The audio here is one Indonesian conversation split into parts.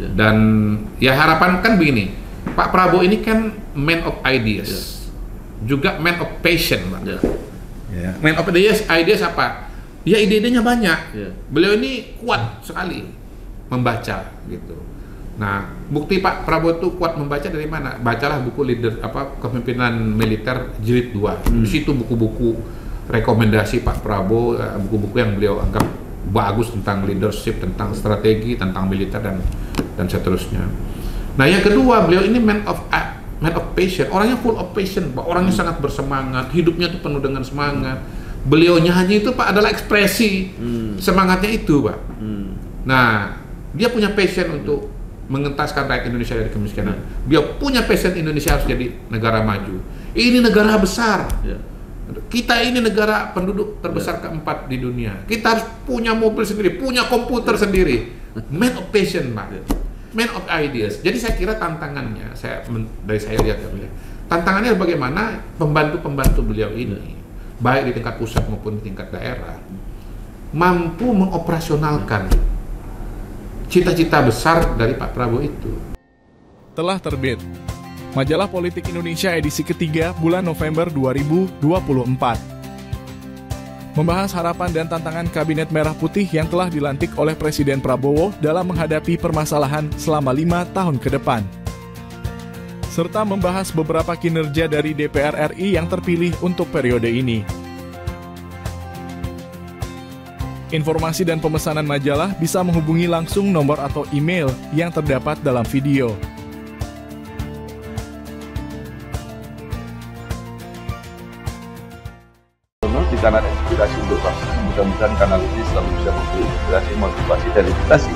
Dan ya harapan kan begini, Pak Prabowo ini kan man of ideas, juga man of passion, Pak. Man of ideas apa? Ya ide-idenya banyak. Beliau ini kuat sekali membaca gitu. Nah, bukti Pak Prabowo itu kuat membaca dari mana? Bacalah buku kepemimpinan militer jilid 2. Di situ buku-buku rekomendasi Pak Prabowo, buku-buku yang beliau anggap bagus tentang leadership, tentang strategi, tentang militer dan seterusnya. Nah, yang kedua, beliau ini man of passion, orangnya full of passion, Pak. Orangnya sangat bersemangat, hidupnya tuh penuh dengan semangat. Beliau nyanyi itu, Pak, adalah ekspresi semangatnya itu, Pak. Nah, dia punya passion untuk mengentaskan rakyat Indonesia dari kemiskinan. Dia punya passion Indonesia harus jadi negara maju. Ini negara besar. Kita ini negara penduduk terbesar keempat di dunia. Kita harus punya mobil sendiri, punya komputer sendiri. Man of passion, Pak. Man of ideas. Jadi saya kira tantangannya, dari saya lihat, tantangannya bagaimana pembantu-pembantu beliau ini, baik di tingkat pusat maupun di tingkat daerah, mampu mengoperasionalkan cita-cita besar dari Pak Prabowo itu. Telah terbit Majalah Politik Indonesia edisi ketiga bulan November 2024. Membahas harapan dan tantangan Kabinet Merah Putih yang telah dilantik oleh Presiden Prabowo dalam menghadapi permasalahan selama 5 tahun ke depan. Serta membahas beberapa kinerja dari DPR RI yang terpilih untuk periode ini. Informasi dan pemesanan majalah bisa menghubungi langsung nomor atau email yang terdapat dalam video. Di kanal inspirasi untuk bangsa, mudah-mudahan kanal ini selalu bisa memberi inspirasi, motivasi, dan edukasi.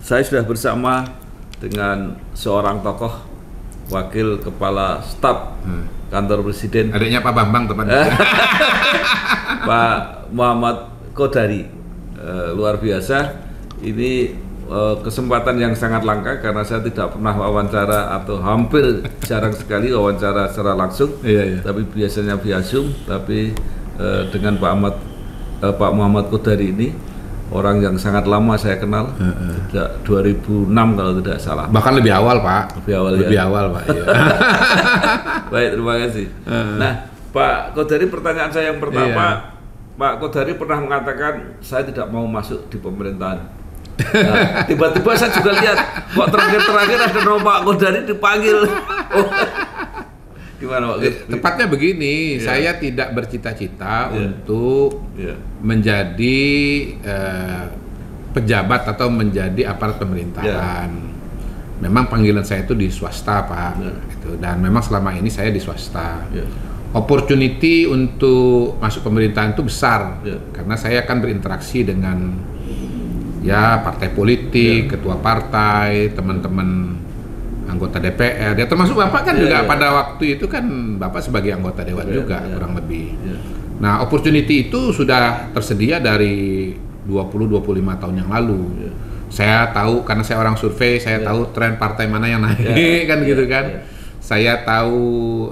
Saya sudah bersama dengan seorang tokoh wakil kepala staf kantor presiden. Adanya Pak Bambang tepatnya. Pak Muhammad Qodari. Luar biasa. Ini kesempatan yang sangat langka karena saya tidak pernah wawancara atau hampir jarang sekali wawancara secara langsung. Tapi biasanya via Zoom. Tapi dengan Pak Muhammad Qodari ini, orang yang sangat lama saya kenal, sejak 2006 kalau tidak salah. Bahkan lebih awal, Pak. Lebih awal, Pak. Iya. Baik, terima kasih. Nah, Pak Qodari, pertanyaan saya yang pertama, Pak Qodari pernah mengatakan saya tidak mau masuk di pemerintahan. Nah, tiba-tiba saya juga lihat kok terakhir ada nama Pak Qodari dipanggil. Gimana, Pak? Tepatnya begini, saya tidak bercita-cita untuk menjadi pejabat atau menjadi aparat pemerintahan. Memang panggilan saya itu di swasta, Pak. Gitu. Dan memang selama ini saya di swasta. Opportunity untuk masuk pemerintahan itu besar, karena saya akan berinteraksi dengan partai politik, ketua partai, teman-teman anggota DPR, ya termasuk Bapak kan juga pada waktu itu kan Bapak sebagai anggota Dewan juga kurang lebih. Nah, opportunity itu sudah tersedia dari 20-25 tahun yang lalu. Saya tahu, karena saya orang survei, saya tahu tren partai mana yang naik, kan gitu kan. Saya tahu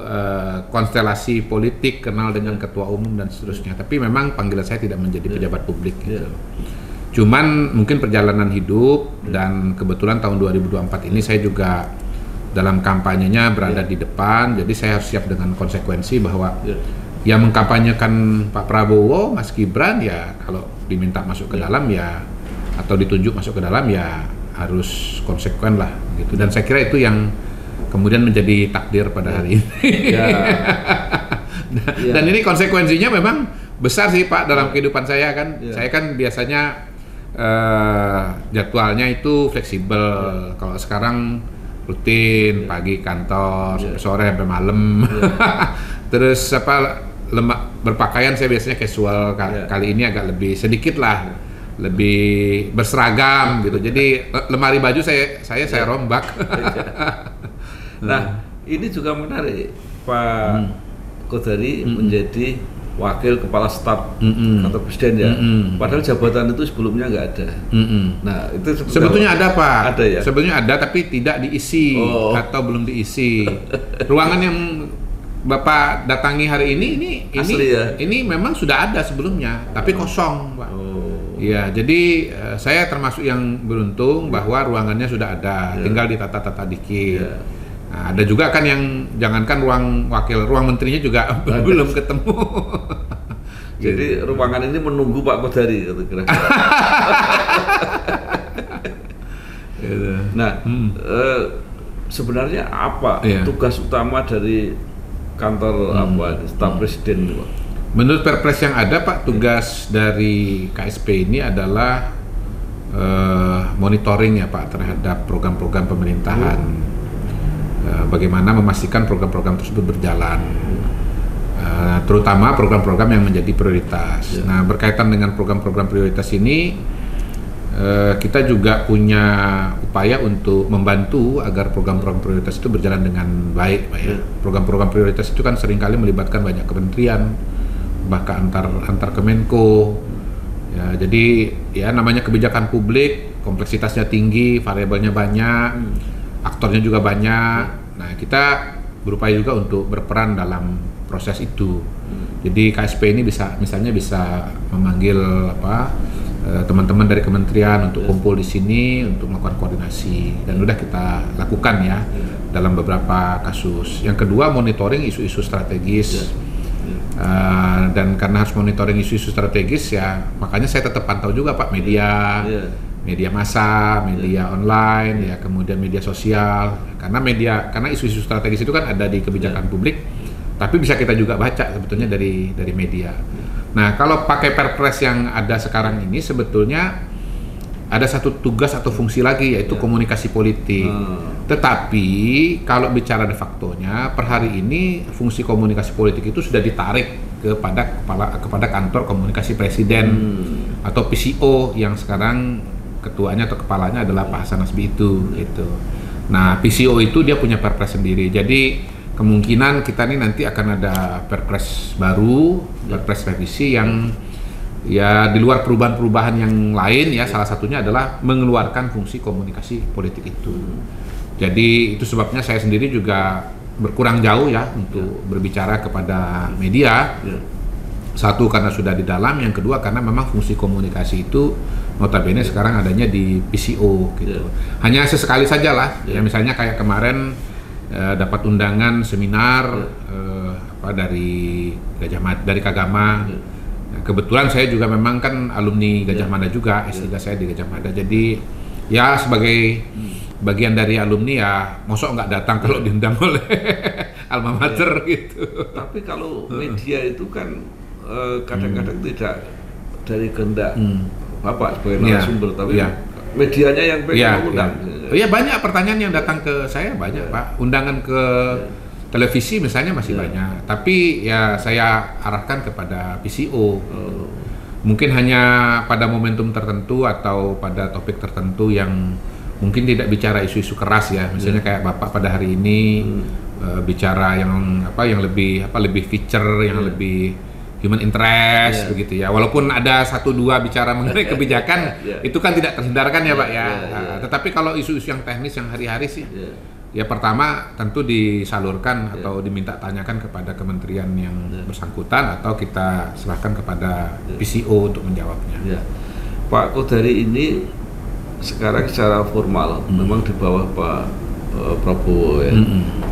konstelasi politik, kenal dengan ketua umum dan seterusnya. Tapi memang panggilan saya tidak menjadi pejabat publik gitu. Cuman mungkin perjalanan hidup dan kebetulan tahun 2024 ini saya juga dalam kampanyenya berada di depan, jadi saya harus siap dengan konsekuensi bahwa yang mengkampanyekan Pak Prabowo, Mas Gibran, ya kalau diminta masuk ke dalam ya, atau ditunjuk masuk ke dalam ya harus konsekuen lah gitu. Dan saya kira itu yang kemudian menjadi takdir pada hari ini. Dan ini konsekuensinya memang besar sih, Pak, dalam kehidupan saya kan. Saya kan biasanya jadwalnya itu fleksibel. Kalau sekarang rutin pagi kantor, sore sampai malam. Terus berpakaian saya biasanya casual, kali ini agak lebih sedikit lah, lebih berseragam gitu. Jadi lemari baju saya rombak. Nah, ini juga menarik, Pak Kodari menjadi wakil kepala staf kantor presiden ya. Padahal jabatan itu sebelumnya nggak ada. Nah, itu sebetulnya ada, Pak. Ada ya. Sebetulnya ada, tapi tidak diisi atau belum diisi. Ruangan yang Bapak datangi hari ini asli ya? Ini memang sudah ada sebelumnya, tapi kosong, Pak. Iya, jadi saya termasuk yang beruntung bahwa ruangannya sudah ada, tinggal ditata-tata dikit. Nah, ada juga kan yang jangankan ruang menterinya juga belum ketemu. Jadi ruangan ini menunggu Pak Kodari kira-kira. Nah, sebenarnya apa tugas utama dari kantor staf presiden itu, Pak? Menurut Perpres yang ada, Pak, tugas dari KSP ini adalah monitoring ya, Pak, terhadap program-program pemerintahan. Bagaimana memastikan program-program tersebut berjalan, terutama program-program yang menjadi prioritas. Nah, berkaitan dengan program-program prioritas ini, kita juga punya upaya untuk membantu agar program-program prioritas itu berjalan dengan baik, Pak ya. Program-program prioritas itu kan seringkali melibatkan banyak kementerian, bahkan antar Kemenko. Ya, jadi ya namanya kebijakan publik, kompleksitasnya tinggi, variabelnya banyak, aktornya juga banyak. Nah, kita berupaya juga untuk berperan dalam proses itu. Jadi KSP ini bisa memanggil teman-teman dari kementerian untuk kumpul di sini untuk melakukan koordinasi, dan udah kita lakukan ya dalam beberapa kasus. Yang kedua, monitoring isu-isu strategis. Dan karena harus monitoring isu-isu strategis ya, makanya saya tetap pantau juga, Pak, media massa, media online, ya, kemudian media sosial. Karena isu-isu strategis itu kan ada di kebijakan publik, tapi bisa kita juga baca sebetulnya dari media. Nah, kalau pakai Perpres yang ada sekarang ini, sebetulnya ada satu tugas atau fungsi lagi, yaitu komunikasi politik. Tetapi kalau bicara de factonya, per hari ini fungsi komunikasi politik itu sudah ditarik kepada kantor komunikasi presiden atau PCO, yang sekarang ketuanya atau kepalanya adalah Pak Hasan Nasbi itu. Gitu. Nah, PCO itu dia punya Perpres sendiri. Jadi kemungkinan kita nih nanti akan ada Perpres baru, Perpres revisi yang ya di luar perubahan-perubahan yang lain ya, salah satunya adalah mengeluarkan fungsi komunikasi politik itu. Jadi itu sebabnya saya sendiri juga berkurang jauh ya untuk berbicara kepada media. Satu, karena sudah di dalam, yang kedua karena memang fungsi komunikasi itu notabene sekarang adanya di PCO gitu. Hanya sesekali saja lah, ya misalnya kayak kemarin dapat undangan seminar dari Kagama. Kebetulan saya juga memang kan alumni Gajah Mada juga, S3 saya di Gajah Mada. Jadi ya sebagai bagian dari alumni ya, mosok nggak datang kalau diundang oleh alma mater gitu. Tapi kalau media itu kan kadang-kadang tidak dari kehendak Bapak sebagai narasumber, tapi medianya yang pengen mengundang. Iya, banyak pertanyaan yang datang ke saya, banyak Pak. Undangan ke televisi misalnya masih banyak, tapi ya saya arahkan kepada PCO. Mungkin hanya pada momentum tertentu atau pada topik tertentu yang mungkin tidak bicara isu-isu keras ya. Misalnya kayak Bapak pada hari ini bicara yang lebih feature, yang lebih human interest begitu ya. Walaupun ada 1-2 bicara mengenai kebijakan, itu kan tidak terhindarkan ya, Pak ya. Tetapi kalau isu-isu yang teknis yang hari-hari sih, ya pertama tentu disalurkan atau diminta tanyakan kepada kementerian yang bersangkutan, atau kita serahkan kepada PCO untuk menjawabnya. Pak Kodari ini sekarang secara formal memang di bawah Pak Prabowo ya.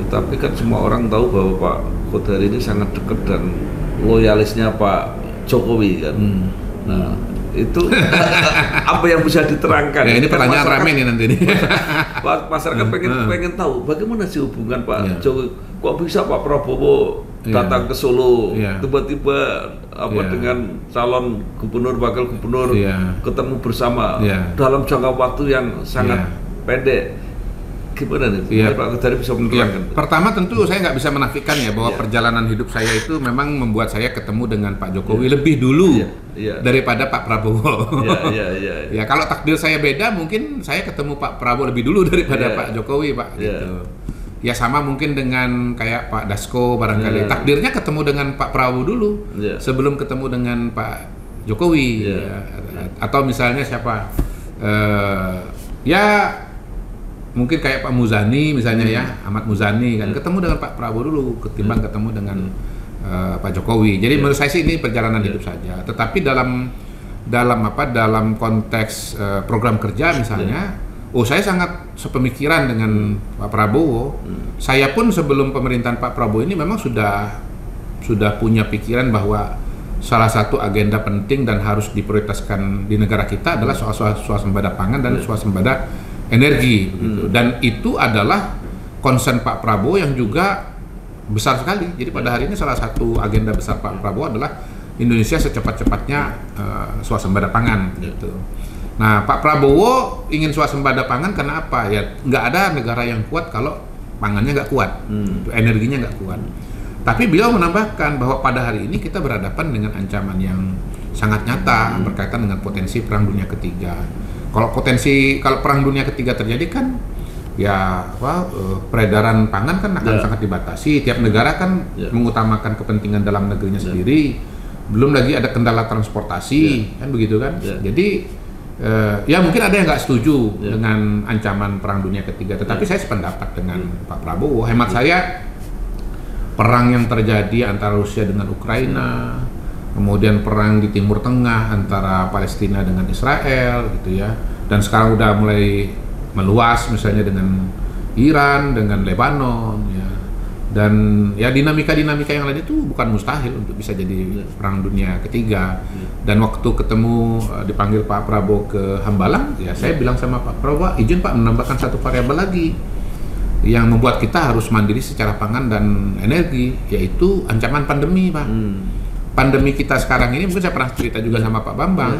Tetapi kan semua orang tahu bahwa Pak Kodari ini sangat dekat dan loyalisnya Pak Jokowi kan. Nah, itu apa yang bisa diterangkan? Ya, ini pertanyaan rame nih nanti nih. Masyarakat pengen tahu bagaimana sih hubungan Pak Jokowi. Kok bisa Pak Prabowo datang ke Solo tiba-tiba dengan calon gubernur, wakil gubernur ketemu bersama dalam jangka waktu yang sangat pendek. Gimana nih? Iya. Pak Kodari bisa menerangkan? Pertama tentu saya nggak bisa menafikan ya bahwa perjalanan hidup saya itu memang membuat saya ketemu dengan Pak Jokowi lebih dulu daripada Pak Prabowo. Ya kalau takdir saya beda, mungkin saya ketemu Pak Prabowo lebih dulu daripada Pak Jokowi, Pak. Gitu. Ya sama mungkin dengan kayak Pak Dasko barangkali. Takdirnya ketemu dengan Pak Prabowo dulu sebelum ketemu dengan Pak Jokowi. Ya. Atau misalnya siapa? Ya mungkin kayak Pak Muzani misalnya ya, Ahmad Muzani kan ketemu dengan Pak Prabowo dulu ketimbang ketemu dengan Pak Jokowi. Jadi menurut saya sih ini perjalanan hidup saja. Tetapi dalam konteks program kerja misalnya, saya sangat sepemikiran dengan Pak Prabowo. Saya pun sebelum pemerintahan Pak Prabowo ini memang sudah punya pikiran bahwa salah satu agenda penting dan harus diprioritaskan di negara kita adalah soal swasembada pangan dan swasembada energi, gitu. Dan itu adalah concern Pak Prabowo yang juga besar sekali. Jadi pada hari ini salah satu agenda besar Pak Prabowo adalah Indonesia secepat-cepatnya swasembada pangan, gitu. Nah, Pak Prabowo ingin swasembada pangan karena apa? Ya nggak ada negara yang kuat kalau pangannya nggak kuat, energinya nggak kuat. Tapi beliau menambahkan bahwa pada hari ini kita berhadapan dengan ancaman yang sangat nyata berkaitan dengan potensi Perang Dunia Ketiga. Kalau Perang Dunia Ketiga terjadi kan, ya peredaran pangan kan akan sangat dibatasi. Tiap negara kan mengutamakan kepentingan dalam negerinya sendiri. Belum lagi ada kendala transportasi, kan begitu kan? Jadi ya mungkin ada yang nggak setuju dengan ancaman Perang Dunia Ketiga. Tetapi saya sependapat dengan Pak Prabowo. Hemat saya, perang yang terjadi antara Rusia dengan Ukraina, kemudian perang di Timur Tengah antara Palestina dengan Israel, gitu ya, dan sekarang udah mulai meluas misalnya dengan Iran, dengan Lebanon, ya, dan ya dinamika-dinamika yang lain itu bukan mustahil untuk bisa jadi Perang Dunia Ketiga. Dan waktu ketemu dipanggil Pak Prabowo ke Hambalang, ya saya bilang sama Pak Prabowo, izin Pak menambahkan satu variabel lagi yang membuat kita harus mandiri secara pangan dan energi, yaitu ancaman pandemi, Pak. Pandemi kita sekarang ini, mungkin saya pernah cerita juga sama Pak Bambang,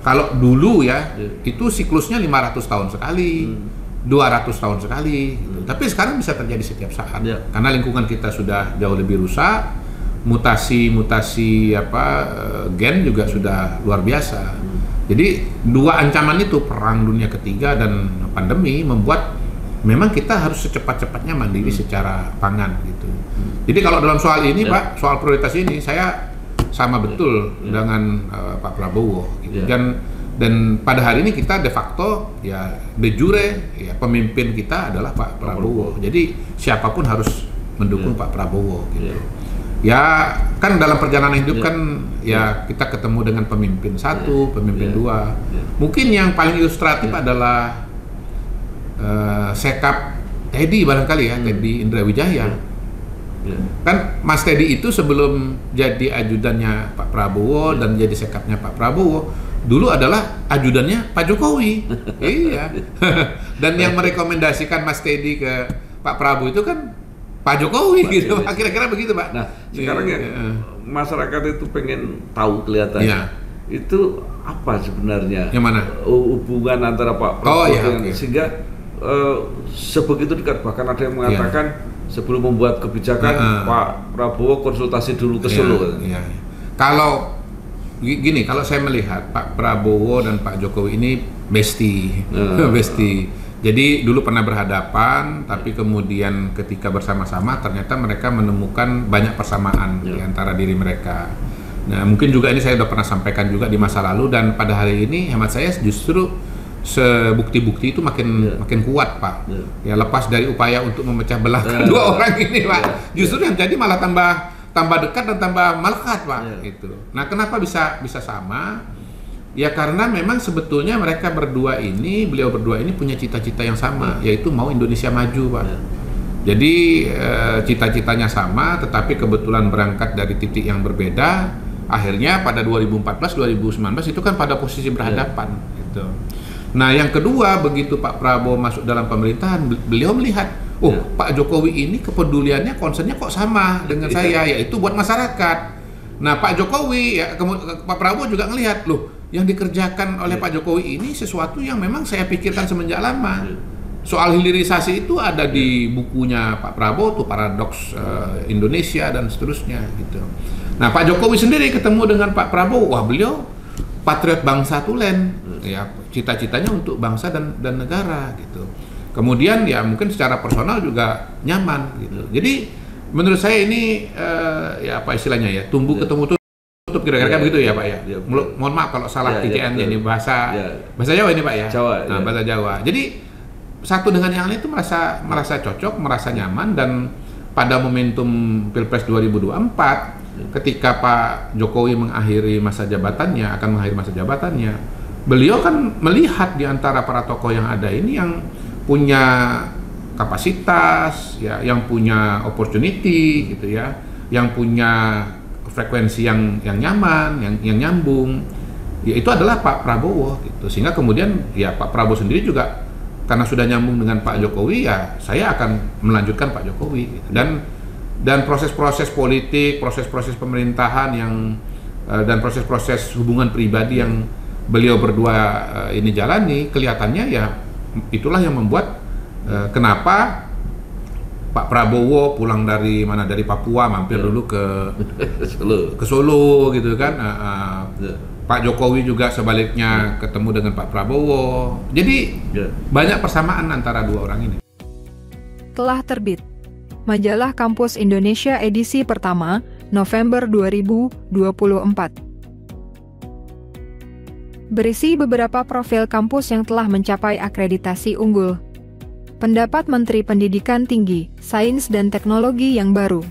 kalau dulu ya, itu siklusnya 500 tahun sekali, 200 tahun sekali, gitu. Tapi sekarang bisa terjadi setiap saat, karena lingkungan kita sudah jauh lebih rusak, mutasi gen juga sudah luar biasa. Jadi dua ancaman itu, Perang Dunia Ketiga dan pandemi, membuat memang kita harus secepat-cepatnya mandiri secara pangan, gitu. Jadi kalau dalam soal ini, Pak, soal prioritas ini saya sama betul dengan Pak Prabowo, gitu. Dan pada hari ini kita de facto ya de jure ya pemimpin kita adalah Pak Prabowo. Jadi siapapun harus mendukung Pak Prabowo, gitu. Ya kan dalam perjalanan hidup kan ya kita ketemu dengan pemimpin satu, pemimpin dua. Mungkin yang paling ilustratif adalah Sekap Teddy barangkali ya, Teddy Indra Wijaya. Kan Mas Teddy itu sebelum jadi ajudannya Pak Prabowo dan jadi sekapnya Pak Prabowo, dulu adalah ajudannya Pak Jokowi. Iya. Dan yang merekomendasikan Mas Teddy ke Pak Prabowo itu kan Pak Jokowi, gitu. Kira-kira begitu, Pak. Nah, sekarang masyarakat itu pengen tahu kelihatannya. Itu apa sebenarnya? Yang mana? Hubungan antara Pak Prabowo sehingga sebegitu dekat, bahkan ada yang mengatakan sebelum membuat kebijakan Pak Prabowo konsultasi dulu ke Solo. Kalau gini, kalau saya melihat Pak Prabowo dan Pak Jokowi ini bestie. Jadi dulu pernah berhadapan, tapi kemudian ketika bersama-sama ternyata mereka menemukan banyak persamaan di antara diri mereka. Nah, mungkin juga ini saya sudah pernah sampaikan juga di masa lalu, dan pada hari ini hemat saya justru sebukti-bukti itu makin kuat, Pak. Ya lepas dari upaya untuk memecah belah kedua orang ini, Pak. Justru yang jadi malah tambah dekat dan tambah melekat, Pak. Gitu. Nah, kenapa bisa sama? Ya karena memang sebetulnya mereka berdua ini, beliau berdua ini punya cita-cita yang sama, yaitu mau Indonesia maju, Pak. Jadi cita-citanya sama, tetapi kebetulan berangkat dari titik yang berbeda. Akhirnya pada 2014-2019 itu kan pada posisi berhadapan, gitu. Nah, yang kedua, begitu Pak Prabowo masuk dalam pemerintahan, beliau melihat, Pak Jokowi ini kepeduliannya, concernnya kok sama dengan saya, yaitu buat masyarakat. Nah, Pak Jokowi, Pak Prabowo juga ngelihat, loh, yang dikerjakan oleh Pak Jokowi ini sesuatu yang memang saya pikirkan semenjak lama. soal hilirisasi itu ada di bukunya Pak Prabowo tuh, Paradoks Indonesia dan seterusnya gitu. Nah, Pak Jokowi sendiri ketemu dengan Pak Prabowo, wah beliau patriot bangsa tulen, ya cita-citanya untuk bangsa dan negara gitu. Kemudian ya mungkin secara personal juga nyaman gitu. Jadi menurut saya ini ya apa istilahnya ya, tumbuh ketemu tutup kira-kira begitu ya Pak ya. Mohon maaf kalau salah IGN-nya ini bahasa Jawa ini Pak ya. Jawa. Nah, bahasa Jawa. Jadi satu dengan yang lain itu merasa cocok, merasa nyaman, dan pada momentum Pilpres 2024 ketika Pak Jokowi akan mengakhiri masa jabatannya, beliau kan melihat di antara para tokoh yang ada ini yang punya kapasitas, ya, yang punya opportunity, gitu ya, yang punya frekuensi yang nyaman, yang nyambung, ya itu adalah Pak Prabowo, gitu. Sehingga kemudian ya Pak Prabowo sendiri juga karena sudah nyambung dengan Pak Jokowi, ya saya akan melanjutkan Pak Jokowi, gitu. Dan proses-proses politik, proses-proses pemerintahan dan proses-proses hubungan pribadi yang beliau berdua ini jalani, kelihatannya ya itulah yang membuat kenapa Pak Prabowo pulang dari Papua mampir dulu ke Solo gitu kan. Pak Jokowi juga sebaliknya ketemu dengan Pak Prabowo. Jadi banyak persamaan antara dua orang ini. Telah terbit Majalah Kampus Indonesia edisi pertama, November 2024. Berisi beberapa profil kampus yang telah mencapai akreditasi unggul. Pendapat Menteri Pendidikan Tinggi, Sains dan Teknologi yang baru.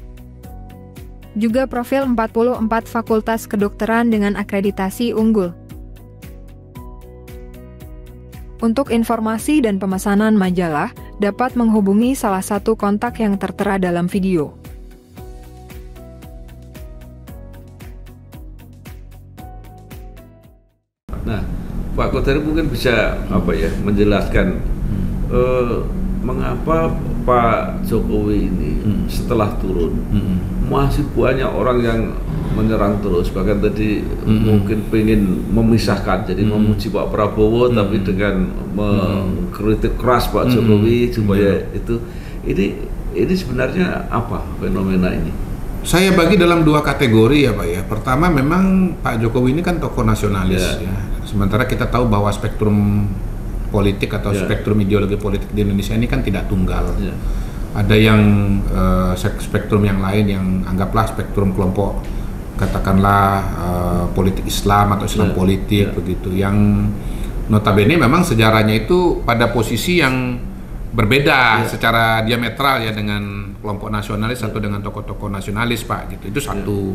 Juga profil 44 fakultas kedokteran dengan akreditasi unggul. Untuk informasi dan pemesanan majalah, dapat menghubungi salah satu kontak yang tertera dalam video. Nah, Pak Kodari mungkin bisa menjelaskan mengapa Pak Jokowi ini setelah turun masih banyak orang yang menyerang terus, bahkan tadi mungkin pengen memisahkan, jadi memuji Pak Prabowo tapi dengan mengkritik keras Pak Jokowi supaya itu ini sebenarnya apa fenomena ini? Saya bagi dalam dua kategori ya Pak ya. Pertama, memang Pak Jokowi ini kan tokoh nasionalis ya. Sementara kita tahu bahwa spektrum politik atau spektrum ideologi politik di Indonesia ini kan tidak tunggal. Ada yang spektrum yang lain yang anggaplah spektrum kelompok katakanlah politik Islam atau Islam politik begitu, yang notabene memang sejarahnya itu pada posisi yang berbeda secara diametral ya dengan kelompok nasionalis atau dengan tokoh-tokoh nasionalis Pak gitu. Itu satu.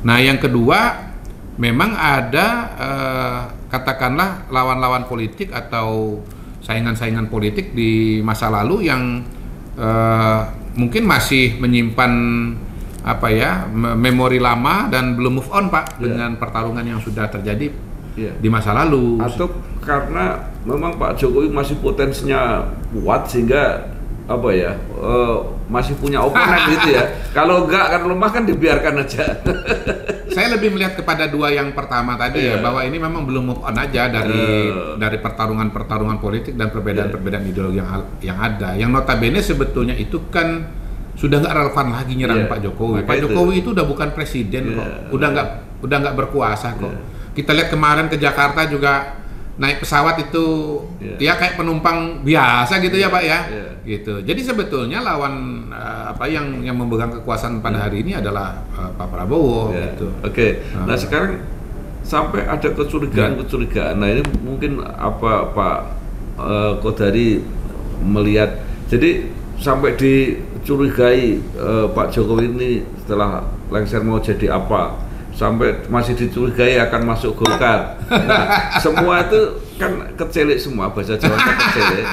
Nah, yang kedua, memang ada katakanlah lawan-lawan politik atau saingan-saingan politik di masa lalu yang mungkin masih menyimpan memori lama dan belum move on Pak dengan pertarungan yang sudah terjadi di masa lalu. Atau karena memang Pak Jokowi masih potensinya kuat sehingga masih punya oponen gitu ya. Kalau enggak kan lemah kan dibiarkan aja. Saya lebih melihat kepada dua yang pertama tadi ya, bahwa ini memang belum move on aja dari pertarungan politik dan perbedaan ideologi yang ada. Yang notabene sebetulnya itu kan sudah nggak relevan lagi nyerang Pak Jokowi. Pak Jokowi itu udah bukan presiden kok, udah nggak berkuasa kok. Kita lihat kemarin ke Jakarta juga naik pesawat itu ya kayak penumpang biasa gitu ya Pak ya, gitu. Jadi sebetulnya lawan yang memegang kekuasaan pada hari ini adalah Pak Prabowo. Gitu. Oke. Nah sekarang sampai ada kecurigaan. Nah ini mungkin Pak Kodari melihat, jadi sampai dicurigai Pak Jokowi ini setelah lengser mau jadi apa, sampai masih dicurigai akan masuk Golkar. Nah, semua itu kan kecelik semua, bahasa Jawanya kecelik.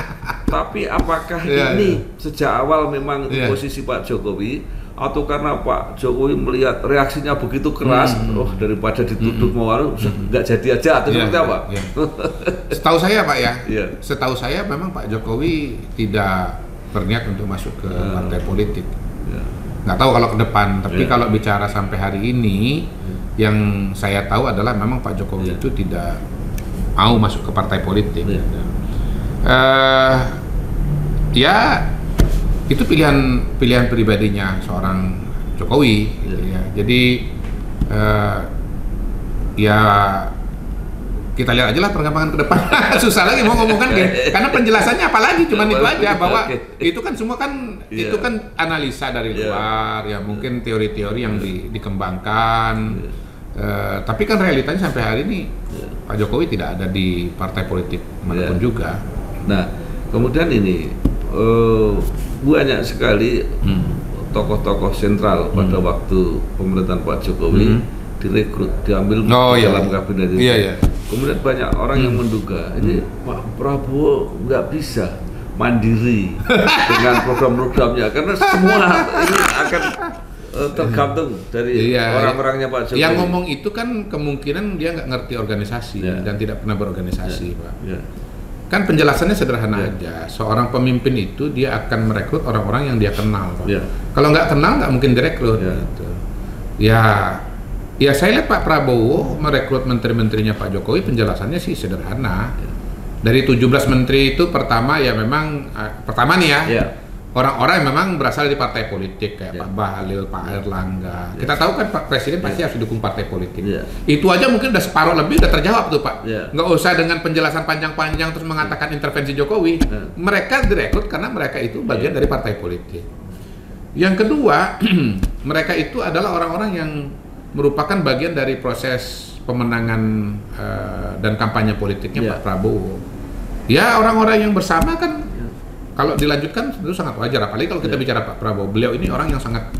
Tapi apakah ini sejak awal memang posisi Pak Jokowi, atau karena Pak Jokowi melihat reaksinya begitu keras, daripada dituduh mau nggak jadi aja, atau seperti apa? Setahu saya Pak ya, setahu saya memang Pak Jokowi tidak berniat untuk masuk ke partai politik. Nggak tahu kalau ke depan, tapi kalau bicara sampai hari ini, yang saya tahu adalah memang Pak Jokowi itu tidak mau masuk ke partai politik. Ya itu pilihan pribadinya seorang Jokowi, gitu ya. Jadi ya kita lihat aja lah perkembangan ke depan. Susah lagi mau ngomongkan karena penjelasannya apalagi cuman itu aja bahwa itu kan semua kan itu kan analisa dari luar ya, mungkin teori-teori yang dikembangkan. Tapi kan realitanya sampai hari ini Pak Jokowi tidak ada di partai politik manapun juga. Nah, kemudian ini banyak sekali tokoh-tokoh sentral pada waktu pemerintahan Pak Jokowi direkrut, diambil dalam kabinet itu. Kemudian banyak orang yang menduga ini Pak Prabowo nggak bisa mandiri dengan program-programnya karena semua ini akan tergantung dari orang-orangnya Pak Jokowi. Yang ngomong itu kan kemungkinan dia nggak ngerti organisasi dan tidak pernah berorganisasi, Pak. Kan penjelasannya sederhana aja. Seorang pemimpin itu dia akan merekrut orang-orang yang dia kenal, Pak. Kalau nggak kenal nggak mungkin direkrut. Gitu. Ya saya lihat Pak Prabowo merekrut menteri-menterinya Pak Jokowi, penjelasannya sih sederhana. Dari 17 menteri itu pertama ya memang pertama nih ya. Orang-orang yang memang berasal dari partai politik kayak Pak Bahlil, Pak Erlangga. Kita tahu kan Pak Presiden pasti harus didukung partai politik. Itu aja mungkin udah separuh lebih udah terjawab tuh Pak. Nggak usah dengan penjelasan panjang-panjang terus mengatakan intervensi Jokowi. Mereka direkrut karena mereka itu bagian dari partai politik. Yang kedua, mereka itu adalah orang-orang yang merupakan bagian dari proses pemenangan dan kampanye politiknya Pak Prabowo. Ya orang-orang yang bersama kan kalau dilanjutkan itu sangat wajar, apalagi kalau kita bicara Pak Prabowo. Beliau ini orang yang sangat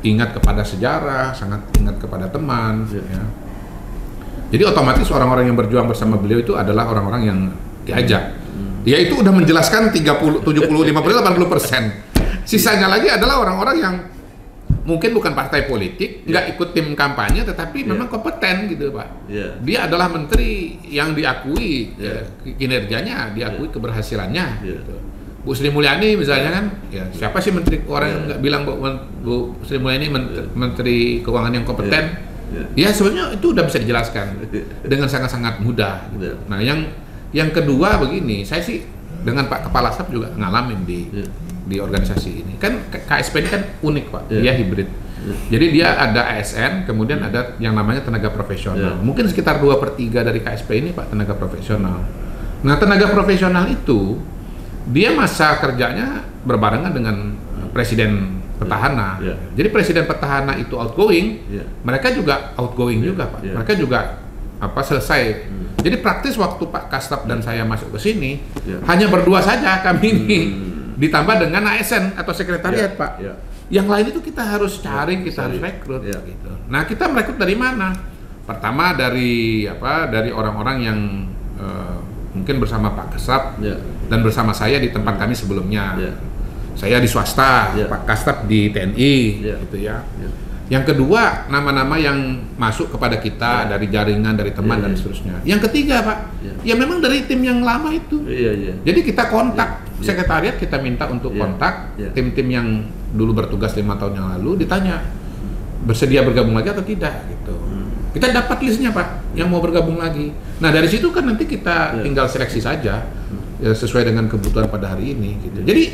ingat kepada sejarah, sangat ingat kepada teman. Ya. Jadi otomatis orang-orang yang berjuang bersama beliau itu adalah orang-orang yang diajak. Dia itu udah menjelaskan 70, 80%. Sisanya lagi adalah orang-orang yang mungkin bukan partai politik, nggak ikut tim kampanye, tetapi memang kompeten gitu Pak. Dia adalah menteri yang diakui kinerjanya, diakui keberhasilannya. Gitu. Bu Sri Mulyani misalnya kan, ya siapa sih menteri orang yang nggak bilang Bu Sri Mulyani menteri keuangan yang kompeten? Ya sebenarnya itu udah bisa dijelaskan dengan sangat-sangat mudah. Gitu. Nah yang kedua begini, saya sih dengan Pak Kepala Staf juga ngalamin di organisasi ini. Kan KSP ini kan unik Pak, dia hibrid. Jadi dia ada ASN, kemudian ada yang namanya tenaga profesional. Mungkin sekitar 2/3 dari KSP ini Pak tenaga profesional. Nah tenaga profesional itu dia masa kerjanya berbarengan dengan presiden petahana. Jadi presiden petahana itu outgoing, mereka juga outgoing juga Pak. Mereka juga selesai. Jadi praktis waktu Pak Kastap dan saya masuk ke sini hanya berdua saja kami ini. Ditambah dengan ASN atau sekretariat Pak. Yang lain itu kita harus cari, kita harus rekrut gitu. Nah, kita merekrut dari mana? Pertama dari orang-orang yang mungkin bersama Pak Kastap dan bersama saya di tempat kami sebelumnya. Saya di swasta, Pak Kastap di TNI gitu ya. Yang kedua, nama-nama yang masuk kepada kita dari jaringan, dari teman dan seterusnya. Yang ketiga, Pak, ya memang dari tim yang lama itu. Jadi kita kontak sekretariat, kita minta untuk kontak tim-tim yang dulu bertugas 5 tahun yang lalu, ditanya bersedia bergabung lagi atau tidak gitu. Kita dapat listnya Pak, yang mau bergabung lagi. Nah dari situ kan nanti kita tinggal seleksi saja sesuai dengan kebutuhan pada hari ini. Gitu. Jadi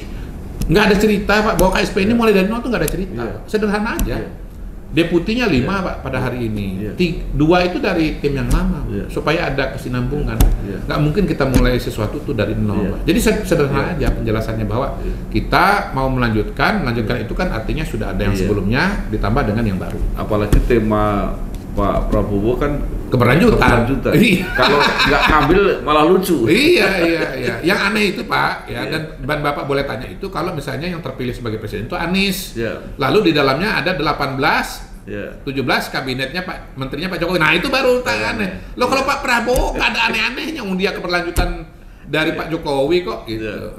nggak ada cerita Pak bahwa KSP ini mulai dari nol tuh nggak ada cerita, sederhana aja. Deputinya 5 Pak pada hari ini, 2 itu dari tim yang lama supaya ada kesinambungan. Nggak mungkin kita mulai sesuatu tuh dari nol Pak. Jadi sederhana aja penjelasannya bahwa kita mau melanjutkan itu kan artinya sudah ada yang sebelumnya ditambah dengan yang baru. Apalagi tema Pak Prabowo kan keberlanjutan. Kalau nggak ngambil malah lucu. Iya. Yang aneh itu Pak, dan Bapak boleh tanya itu kalau misalnya yang terpilih sebagai presiden itu Anies. Lalu di dalamnya ada 17 kabinetnya Pak, menterinya Pak Jokowi. Nah itu baru aneh. Loh kalau Pak Prabowo nggak ada aneh-anehnya, dia keberlanjutan dari Pak Jokowi kok gitu.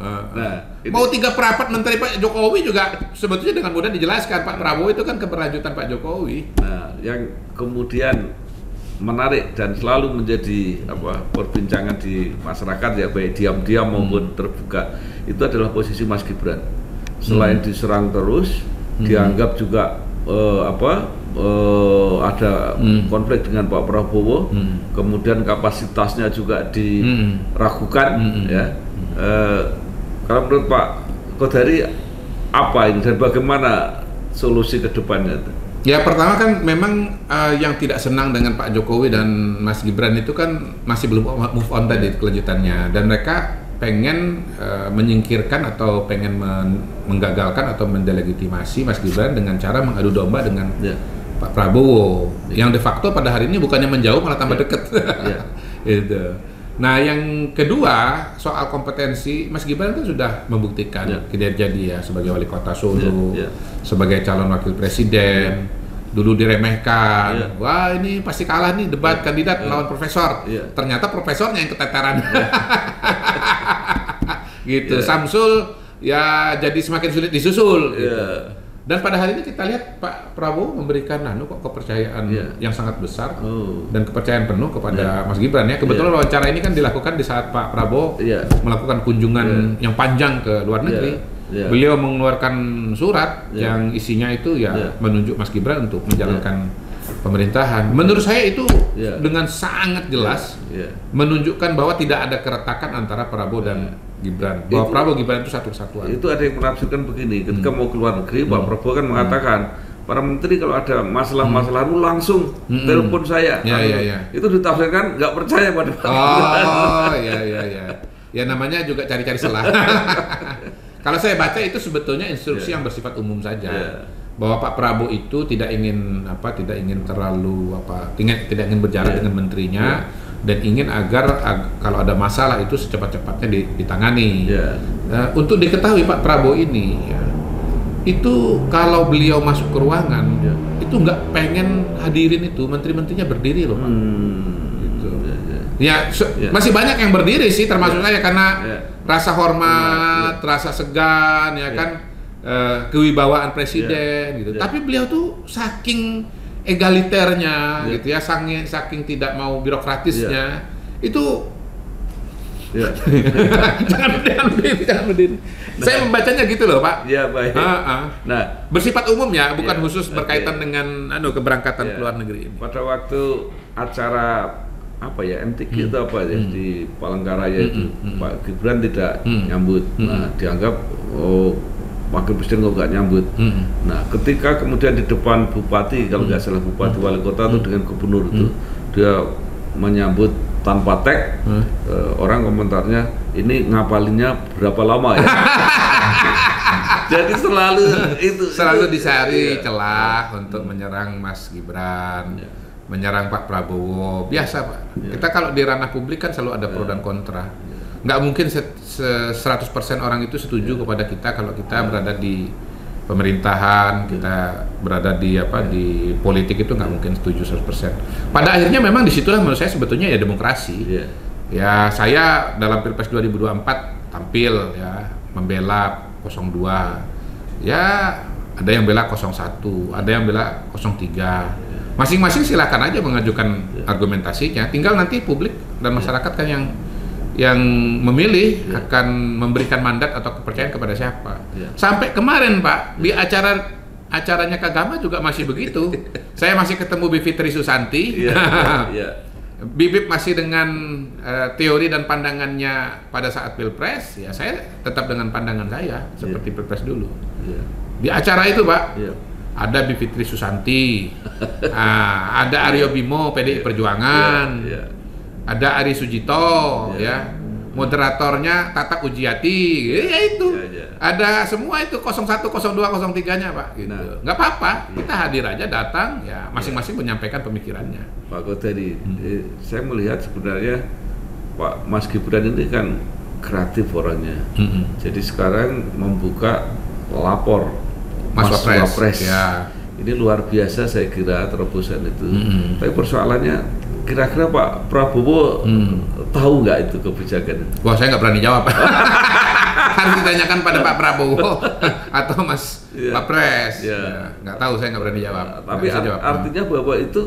Mau 3 perapat menteri Pak Jokowi juga sebetulnya dengan mudah dijelaskan. Pak Prabowo itu kan keberlanjutan Pak Jokowi. Nah, yang kemudian menarik dan selalu menjadi perbincangan di masyarakat ya baik diam-diam maupun terbuka itu adalah posisi Mas Gibran. Selain diserang terus, dianggap juga ada konflik dengan Pak Prabowo, kemudian kapasitasnya juga diragukan ya. Kalau menurut Pak Kodari apa ini dan bagaimana solusi ke depannya itu? Ya pertama kan memang yang tidak senang dengan Pak Jokowi dan Mas Gibran itu kan masih belum move on tadi kelanjutannya, dan mereka pengen menyingkirkan atau pengen menggagalkan atau mendelegitimasi Mas Gibran dengan cara mengadu domba dengan Pak Prabowo yang de facto pada hari ini bukannya menjauh malah tambah deket. Gitu. Nah yang kedua soal kompetensi, Mas Gibran itu sudah membuktikan kinerja dia sebagai wali kota Solo, sebagai calon wakil presiden. Dulu diremehkan, wah ini pasti kalah nih debat kandidat lawan profesor. Ternyata profesornya yang keteteran. Gitu. Samsul ya jadi semakin sulit disusul. Gitu. Dan pada hari ini kita lihat Pak Prabowo memberikan kepercayaan yang sangat besar dan kepercayaan penuh kepada Mas Gibran ya. Kebetulan wawancara ini kan dilakukan di saat Pak Prabowo melakukan kunjungan yang panjang ke luar negeri. Beliau mengeluarkan surat yang isinya itu menunjuk Mas Gibran untuk menjalankan pemerintahan. Menurut saya itu dengan sangat jelas menunjukkan bahwa tidak ada keretakan antara Prabowo dan Gibran. Bahwa Prabowo Gibran itu satu kesatuan. Itu ada yang menafsirkan begini, ketika mau keluar negeri Pak Prabowo kan mengatakan para menteri kalau ada masalah-masalah itu langsung telepon saya. Itu ditafsirkan nggak percaya pada Pak. Ya namanya juga cari-cari celah. Kalau saya baca itu sebetulnya instruksi yang bersifat umum saja, bahwa Pak Prabowo itu tidak ingin tidak ingin berjarak dengan menterinya dan ingin agar kalau ada masalah itu secepat-cepatnya ditangani. Untuk diketahui Pak Prabowo ini, itu kalau beliau masuk ke ruangan itu nggak pengen hadirin itu menteri-menterinya berdiri loh Pak. Masih banyak yang berdiri sih, termasuk saya karena rasa hormat, rasa segan, kewibawaan presiden gitu. Tapi beliau tuh saking egaliternya gitu ya, saking tidak mau birokratisnya itu. Jangan berdiri. Saya membacanya gitu loh Pak. Baik. Nah, bersifat umum ya, bukan khusus berkaitan dengan keberangkatan ke luar negeri ini. Pada waktu acara MTQ itu di Palangkaraya itu Pak Gibran tidak nyambut. Nah, dianggap wakil presiden kok nggak nyambut. Nah, ketika kemudian di depan bupati, kalau nggak salah bupati wali kota itu dengan gubernur itu dia menyambut tanpa tag, orang komentarnya ini ngapalinnya berapa lama ya. Jadi selalu dicari celah untuk menyerang Mas Gibran. Menyerang Pak Prabowo, biasa Pak. Kita kalau di ranah publik kan selalu ada pro dan kontra. Nggak mungkin 100% orang itu setuju kepada kita kalau kita berada di pemerintahan, kita berada di politik itu nggak mungkin setuju 100%. Pada akhirnya memang disitulah menurut saya sebetulnya ya demokrasi. Ya saya dalam Pilpres 2024 tampil ya membela 02. Ya ada yang bela 01, ada yang bela 03. Masing-masing silakan aja mengajukan argumentasinya. Tinggal nanti publik dan masyarakat kan yang memilih akan memberikan mandat atau kepercayaan kepada siapa. Sampai kemarin Pak di acaranya Kagama juga masih begitu. Saya masih ketemu Bivitri Susanti. Bibip masih dengan teori dan pandangannya pada saat Pilpres. Ya saya tetap dengan pandangan saya seperti Pilpres dulu. Di acara itu Pak. Ada Bivitri Susanti, ada Aryo Bimo PDI Perjuangan, ada Ari Sujito, moderatornya Tata Ujiati, ada semua itu 01, 02, 03-nya Pak. Gitu. Nggak apa-apa, kita hadir aja datang, ya masing-masing menyampaikan pemikirannya. Pak Kodari, saya melihat sebenarnya Pak Mas Gibran ini kan kreatif orangnya, jadi sekarang membuka lapor. Mas Wapres. Ini luar biasa saya kira terobosan itu. Tapi persoalannya kira-kira Pak Prabowo tahu nggak itu kebijakan itu? Wah saya nggak berani jawab. Harus ditanyakan pada Pak Prabowo atau Mas Wapres. Nggak tahu, saya nggak berani jawab. Tapi artinya bahwa itu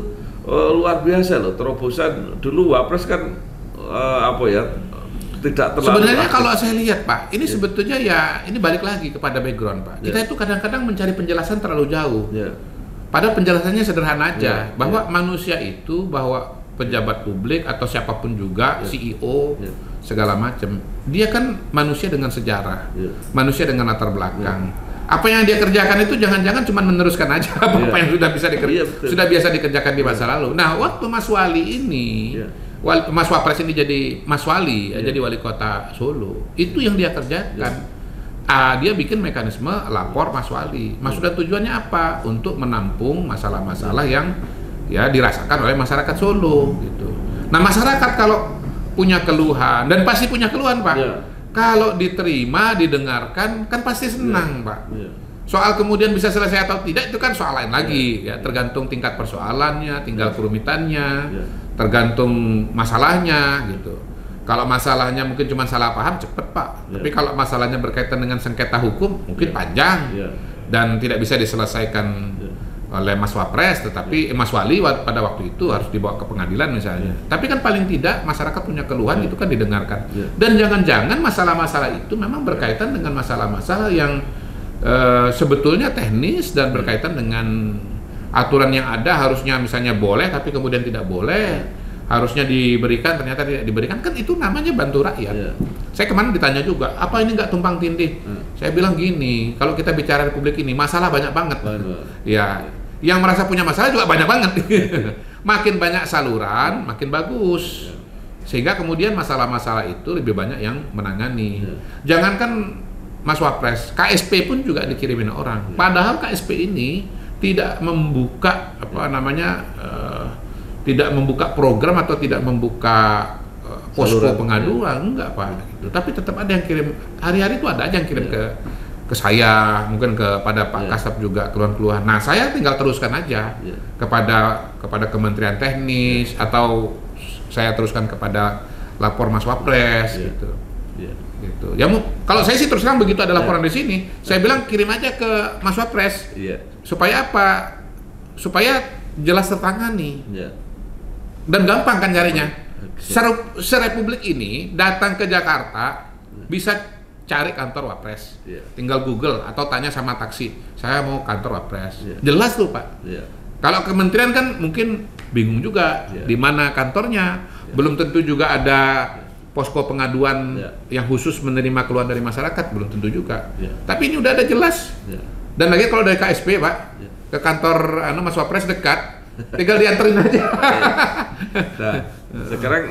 luar biasa loh terobosan. Dulu Wapres kan tidak terlalu. Sebenarnya kalau saya lihat Pak, ini sebetulnya ini balik lagi kepada background Pak. Kita itu kadang-kadang mencari penjelasan terlalu jauh. Padahal penjelasannya sederhana aja, bahwa manusia itu, bahwa pejabat publik atau siapapun juga, CEO, segala macam. Dia kan manusia dengan sejarah, manusia dengan latar belakang. Apa yang dia kerjakan itu jangan-jangan cuma meneruskan aja apa yang sudah bisa sudah biasa dikerjakan di masa lalu. Nah, waktu Mas Wali ini, Mas Wapres ini jadi Mas Wali, jadi wali kota Solo, itu yang dia kerjakan. Dia bikin mekanisme lapor Mas Wali. Maksudnya tujuannya apa? Untuk menampung masalah-masalah yang ya dirasakan oleh masyarakat Solo gitu. Nah, masyarakat kalau punya keluhan, dan pasti punya keluhan, Pak. Kalau diterima, didengarkan, kan pasti senang, Pak. Soal kemudian bisa selesai atau tidak itu kan soal lain lagi, ya tergantung tingkat persoalannya, tinggal kerumitannya, tergantung masalahnya gitu. Kalau masalahnya mungkin cuma salah paham, cepet, Pak. Tapi kalau masalahnya berkaitan dengan sengketa hukum, mungkin panjang dan tidak bisa diselesaikan oleh Mas Wapres, tetapi Mas Wali pada waktu itu harus dibawa ke pengadilan misalnya. Tapi kan paling tidak masyarakat punya keluhan itu kan didengarkan. Dan jangan-jangan masalah-masalah itu memang berkaitan dengan masalah-masalah yang sebetulnya teknis dan berkaitan dengan aturan yang ada, harusnya misalnya boleh tapi kemudian tidak boleh. Harusnya diberikan, ternyata tidak diberikan, kan itu namanya bantu rakyat. Saya kemarin ditanya juga, apa ini nggak tumpang tindih? Saya bilang gini, kalau kita bicara Republik ini, masalah banyak banget. Ya, yang merasa punya masalah juga banyak banget. Makin banyak saluran, makin bagus. Sehingga kemudian masalah-masalah itu lebih banyak yang menangani. Jangankan Mas Wapres, KSP pun juga dikirimin orang. Padahal KSP ini tidak membuka tidak membuka program atau tidak membuka posko pengaduan, enggak Pak gitu. Tapi tetap ada yang kirim, hari-hari itu ada aja yang kirim ke saya, mungkin kepada Pak Kasab juga keluhan-keluhan. Nah, saya tinggal teruskan aja kepada Kementerian Teknis atau saya teruskan kepada lapor Mas Wapres gitu. Gitu. Ya kalau saya sih terus terang begitu ada laporan di sini, saya bilang kirim aja ke Mas Wapres. Supaya apa? Supaya jelas tertangani. Dan gampang kan nyarinya. Serepublik ini datang ke Jakarta bisa cari kantor Wapres. Tinggal Google atau tanya sama taksi, saya mau kantor Wapres. Jelas tuh Pak. Kalau kementerian kan mungkin bingung juga di mana kantornya. Belum tentu juga ada posko pengaduan yang khusus menerima keluhan dari masyarakat, belum tentu juga. Tapi ini udah ada jelas. Dan lagi kalau dari KSP Pak, ke kantor Mas Wapres dekat, tinggal dianterin aja. Nah, sekarang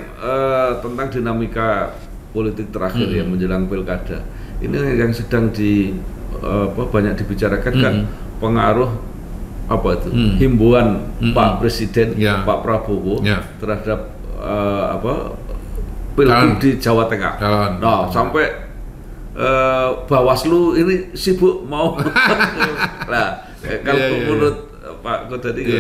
tentang dinamika politik terakhir yang menjelang pilkada, ini yang sedang banyak dibicarakan kan pengaruh himbauan Pak Presiden Pak Prabowo terhadap pilgub di Jawa Tengah. Nah, sampai Bawaslu ini sibuk mau. Nah, kalau menurut Pak Kodari,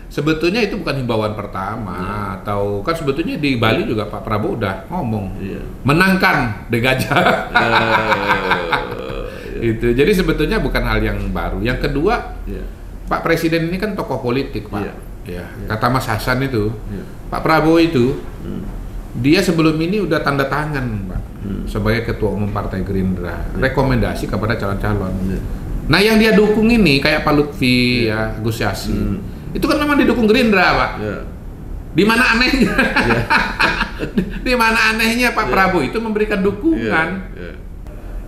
sebetulnya itu bukan himbauan pertama, atau kan sebetulnya di Bali juga Pak Prabowo udah ngomong menangkan De Gajah. Itu jadi sebetulnya bukan hal yang baru. Yang kedua, Pak Presiden ini kan tokoh politik Pak. Kata Mas Hasan itu, Pak Prabowo itu dia sebelum ini udah tanda tangan Pak sebagai Ketua Umum Partai Gerindra, rekomendasi kepada calon-calon. Nah, yang dia dukung ini kayak Pak Lutfi, Gus Yassin, itu kan memang didukung Gerindra, Pak. Di mana anehnya? Di mana anehnya Pak Prabowo itu memberikan dukungan?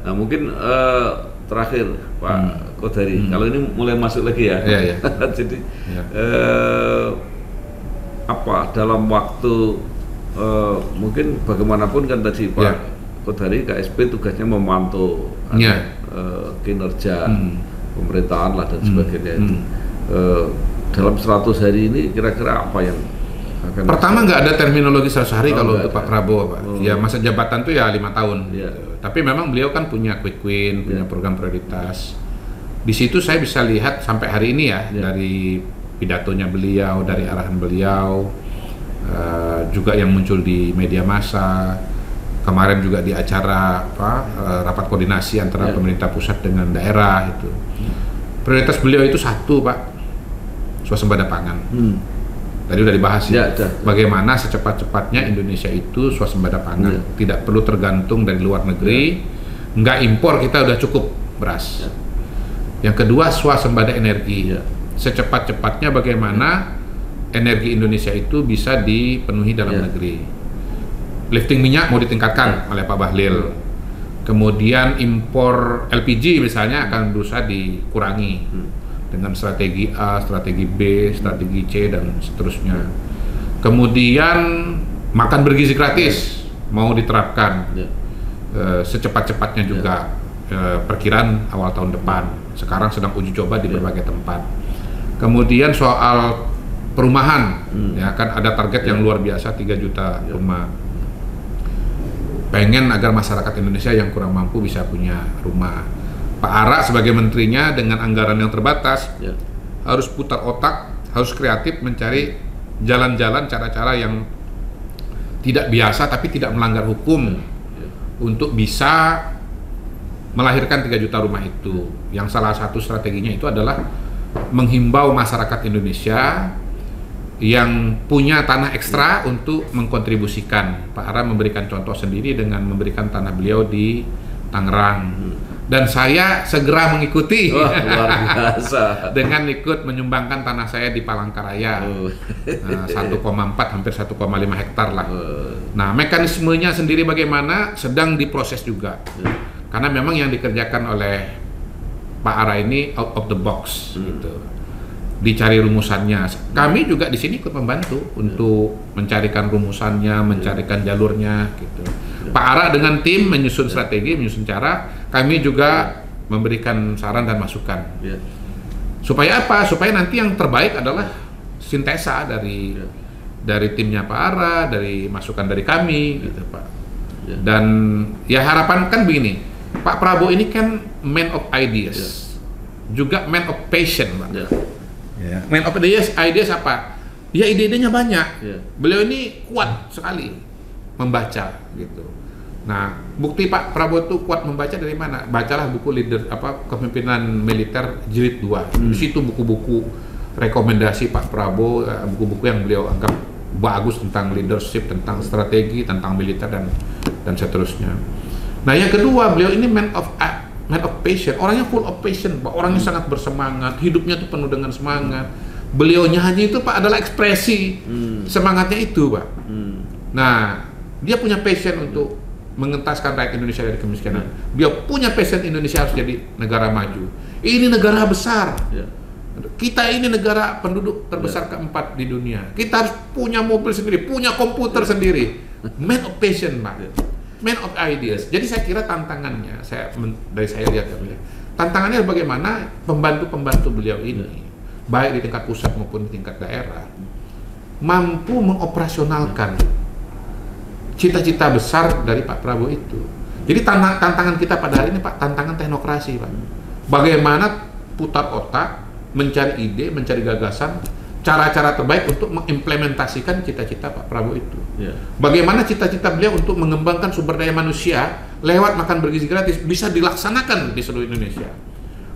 Nah, mungkin terakhir Pak Kodari, kalau ini mulai masuk lagi ya. Jadi apa dalam waktu mungkin bagaimanapun kan tadi Pak Kodari, KSP tugasnya memantau kinerja pemerintahan lah dan sebagainya itu. Dalam 100 hari ini kira-kira apa yang akan pertama nggak ada terminologi 100 hari kalau untuk Pak Prabowo Pak. Ya masa jabatan tuh ya 5 tahun. Tapi memang beliau kan punya quick win, punya program prioritas. Di situ saya bisa lihat sampai hari ini dari pidatonya beliau, dari arahan beliau, juga yang muncul di media massa. Kemarin juga di acara rapat koordinasi antara pemerintah pusat dengan daerah itu. Prioritas beliau itu satu Pak, swasembada pangan. Tadi udah dibahas bagaimana secepat-cepatnya Indonesia itu swasembada pangan, tidak perlu tergantung dari luar negeri, nggak impor, kita udah cukup beras. Yang kedua swasembada energi, secepat-cepatnya bagaimana energi Indonesia itu bisa dipenuhi dalam negeri. lifting minyak mau ditingkatkan oleh Pak Bahlil. Kemudian impor LPG misalnya akan berusaha dikurangi dengan strategi A, strategi B, strategi C dan seterusnya. Kemudian makan bergizi gratis mau diterapkan secepat-cepatnya juga, perkiraan awal tahun depan. Sekarang sedang uji coba di berbagai tempat. Kemudian soal perumahan, ya kan ada target yang luar biasa 3 juta rumah. Pengen agar masyarakat Indonesia yang kurang mampu bisa punya rumah. Pak Ara sebagai menterinya dengan anggaran yang terbatas harus putar otak, harus kreatif mencari jalan-jalan, cara-cara yang tidak biasa tapi tidak melanggar hukum untuk bisa melahirkan 3 juta rumah itu. Yang salah satu strateginya itu adalah menghimbau masyarakat Indonesia yang punya tanah ekstra untuk mengkontribusikan. Pak Ara memberikan contoh sendiri dengan memberikan tanah beliau di Tangerang. Dan saya segera mengikuti. Wah, luar biasa. Dengan ikut menyumbangkan tanah saya di Palangkaraya. 1,4 hampir 1,5 hektar lah. Nah, mekanismenya sendiri bagaimana sedang diproses juga. Karena memang yang dikerjakan oleh Pak Ara ini out of the box gitu. Dicari rumusannya. Kami juga di sini ikut membantu untuk mencarikan rumusannya, mencarikan jalurnya gitu. Pak Ara dengan tim menyusun strategi, menyusun cara, kami juga memberikan saran dan masukan. Supaya apa? Supaya nanti yang terbaik adalah sintesa dari timnya Pak Ara, dari masukan dari kami gitu, Pak. Dan ya harapan kan begini, Pak Prabowo ini kan man of ideas. Juga man of passion, Pak. Man of ideas apa? Ya ide-idenya banyak. Beliau ini kuat sekali membaca gitu. Nah, bukti Pak Prabowo itu kuat membaca dari mana? Bacalah buku kepemimpinan militer jilid 2. Di situ buku-buku rekomendasi Pak Prabowo, buku-buku yang beliau anggap bagus tentang leadership, tentang strategi, tentang militer dan seterusnya. Nah, yang kedua, beliau ini man of passion, orangnya full of passion, Pak. Orangnya sangat bersemangat, hidupnya tuh penuh dengan semangat. Beliau nyanyi itu Pak adalah ekspresi semangatnya itu, Pak. Nah, dia punya passion untuk mengentaskan rakyat Indonesia dari kemiskinan. Dia punya passion Indonesia harus jadi negara maju. Ini negara besar. Kita ini negara penduduk terbesar keempat di dunia. Kita harus punya mobil sendiri, punya komputer sendiri. Man of passion, Pak. Man of ideas. Jadi saya kira tantangannya, dari saya lihat ya, tantangannya bagaimana pembantu-pembantu beliau ini, baik di tingkat pusat maupun di tingkat daerah, mampu mengoperasionalkan cita-cita besar dari Pak Prabowo itu. Jadi tantangan kita pada hari ini, Pak, tantangan teknokrasi, Pak. Bagaimana putar otak, mencari ide, mencari gagasan, cara-cara terbaik untuk mengimplementasikan cita-cita Pak Prabowo itu. Bagaimana cita-cita beliau untuk mengembangkan sumber daya manusia lewat makan bergizi gratis bisa dilaksanakan di seluruh Indonesia.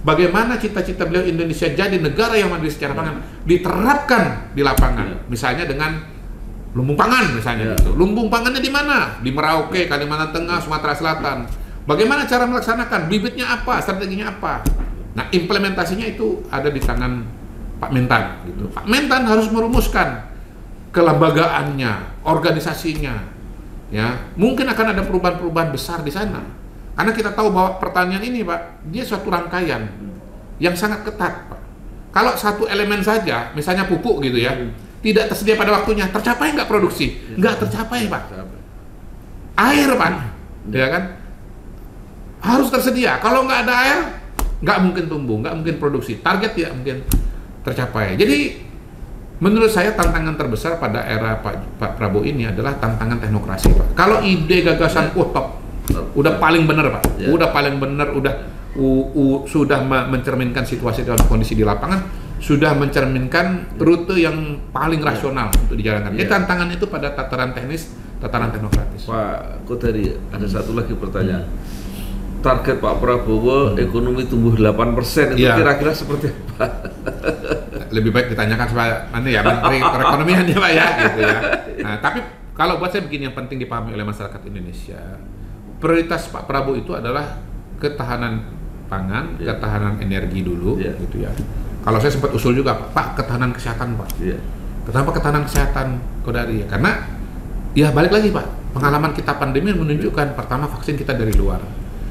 Bagaimana cita-cita beliau Indonesia jadi negara yang mandiri secara pangan diterapkan di lapangan. Misalnya dengan lumbung pangan misalnya gitu. Lumbung pangannya di mana? Di Merauke, Kalimantan Tengah, Sumatera Selatan. Bagaimana cara melaksanakan? Bibitnya apa? Strateginya apa? Nah, implementasinya itu ada di tangan Pak Mentan gitu. Pak Mentan harus merumuskan kelembagaannya, organisasinya. Ya, mungkin akan ada perubahan-perubahan besar di sana. Karena kita tahu bahwa pertanian ini, Pak, dia suatu rangkaian yang sangat ketat, Pak. Kalau satu elemen saja, misalnya pupuk gitu ya, tidak tersedia pada waktunya, tercapai nggak produksi? Nggak tercapai, Pak. Air, Pak, ya kan? Harus tersedia. Kalau nggak ada air, nggak mungkin tumbuh, nggak mungkin produksi. Target tidak mungkin tercapai. Jadi menurut saya tantangan terbesar pada era Pak Prabowo ini adalah tantangan teknokrasi, Pak. Kalau ide gagasan top, udah paling benar, Pak. Udah paling benar, sudah mencerminkan situasi dan kondisi di lapangan, sudah mencerminkan rute yang paling rasional untuk dijalankan. Jadi tantangan itu pada tataran teknis, tataran teknokratis. Pak Kodari, ada satu lagi pertanyaan. Target Pak Prabowo ekonomi tumbuh 8%, itu kira-kira seperti apa? Lebih baik ditanyakan supaya nanti ya Menteri Perekonomian ya, Pak ya, gitu ya. Nah, tapi kalau buat saya begini, yang penting dipahami oleh masyarakat Indonesia, prioritas Pak Prabowo itu adalah ketahanan pangan, ketahanan energi dulu, gitu ya. Kalau saya sempat usul juga, Pak, ketahanan kesehatan, Pak. Kenapa ketahanan kesehatan, Kodari? Karena ya balik lagi, Pak. pengalaman kita pandemi menunjukkan pertama vaksin kita dari luar.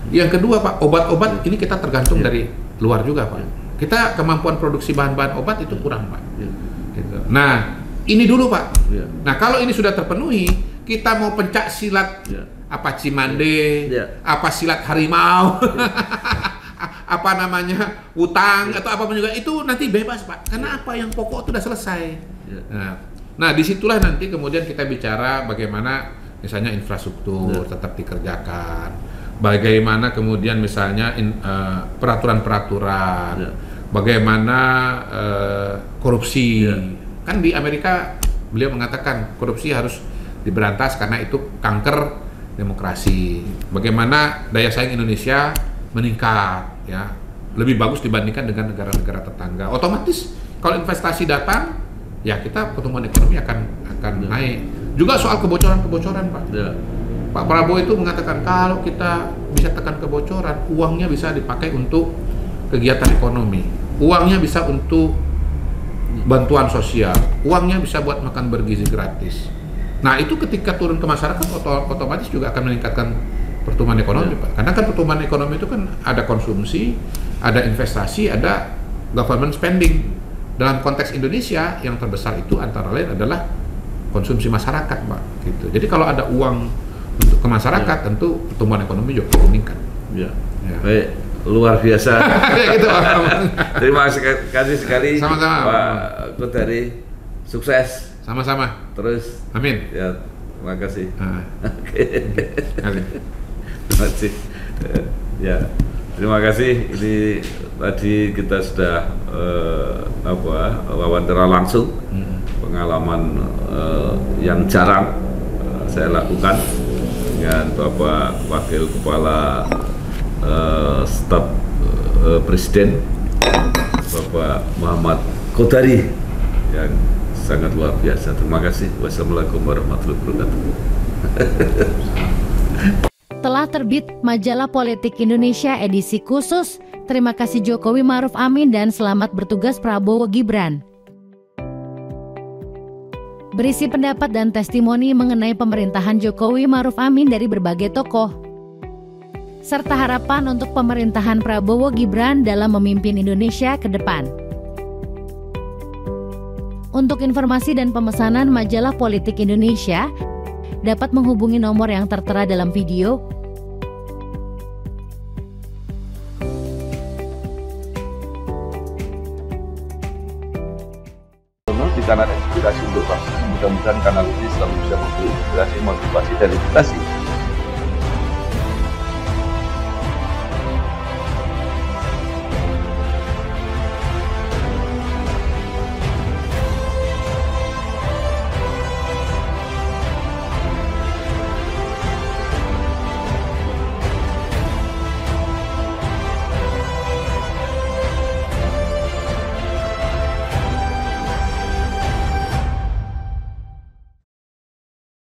Yang kedua Pak, obat-obat ini kita tergantung dari luar juga Pak. Kita kemampuan produksi bahan-bahan obat itu kurang Pak. Gitu. Nah, ini dulu Pak. Nah, kalau ini sudah terpenuhi, kita mau pencak silat apa Cimande, apa silat harimau, apa namanya utang atau apapun juga itu nanti bebas Pak. Karena apa yang pokok itu sudah selesai. Nah, disitulah nanti kemudian kita bicara bagaimana misalnya infrastruktur tetap dikerjakan, bagaimana kemudian misalnya peraturan-peraturan, bagaimana korupsi. Kan di Amerika beliau mengatakan korupsi harus diberantas karena itu kanker demokrasi. Bagaimana daya saing Indonesia meningkat, ya lebih bagus dibandingkan dengan negara-negara tetangga. Otomatis kalau investasi datang, ya kita pertumbuhan ekonomi akan naik. Juga soal kebocoran Pak. Pak Prabowo itu mengatakan kalau kita bisa tekan kebocoran, uangnya bisa dipakai untuk kegiatan ekonomi, uangnya bisa untuk bantuan sosial, uangnya bisa buat makan bergizi gratis. Nah itu ketika turun ke masyarakat otomatis juga akan meningkatkan pertumbuhan ekonomi Pak. Karena kan pertumbuhan ekonomi itu kan ada konsumsi, ada investasi, ada government spending. Dalam konteks Indonesia yang terbesar itu antara lain adalah konsumsi masyarakat Pak. Gitu. Jadi kalau ada uang untuk ke masyarakat tentu pertumbuhan ekonomi juga meningkat. Baik, luar biasa. Gitu, Terima kasih sekali sama-sama Pak Kodari, sukses. Sama-sama. Terus. Amin. Ya, terima kasih. Oke. Terima kasih. Ya, terima kasih. Ini tadi kita sudah wawancara langsung, pengalaman yang jarang saya lakukan dengan Bapak Wakil Kepala Staf Presiden, Bapak Muhammad Kodari, yang sangat luar biasa. Terima kasih. Wassalamualaikum warahmatullahi wabarakatuh. Telah terbit Majalah Politik Indonesia edisi khusus. Terima kasih Jokowi Ma'ruf Amin dan selamat bertugas Prabowo Gibran. Berisi pendapat dan testimoni mengenai pemerintahan Jokowi Ma'ruf Amin dari berbagai tokoh, serta harapan untuk pemerintahan Prabowo Gibran dalam memimpin Indonesia ke depan. Untuk informasi dan pemesanan Majalah Politik Indonesia, dapat menghubungi nomor yang tertera dalam video. Di kanal Inspirasi untuk Bangsa, mudah-mudahan kanal ini selalu bisa memberi inspirasi, motivasi, dan edukasi